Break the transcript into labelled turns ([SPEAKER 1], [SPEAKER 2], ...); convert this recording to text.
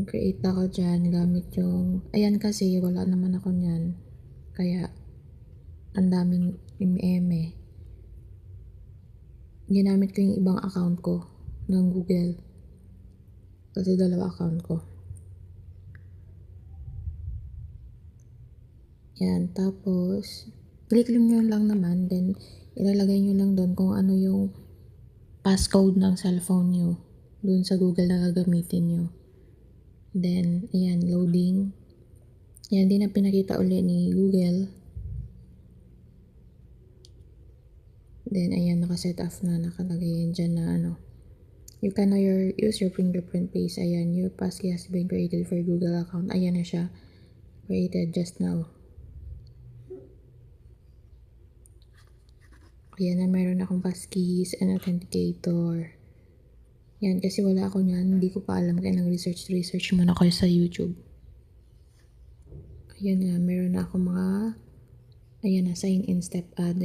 [SPEAKER 1] Nag-create ako dyan gamit yung, ayan kasi wala naman ako nyan. Kaya, ang daming eme. Ginamit ko yung ibang account ko ng Google. Kasi dalawa account ko. Yan, tapos, click nyo lang naman, then, ilalagay nyo lang doon kung ano yung passcode ng cellphone nyo doon sa Google na gagamitin nyo. Then, ayan, loading. Yan, di na pinakita ulit ni Google. Then, ayan, naka-set off na, nakalagay yan dyan na ano. You can now use your fingerprint base. Ayan, your passkey has been created for Google account. Ayan na siya. Created just now. Ayan na, meron akong passkeys and authenticator. Yan, kasi wala ako niyan. Hindi ko pa alam, kaya nag-research muna ako sa YouTube. Ayan na, meron na ako mga, ayan na, sign in step add.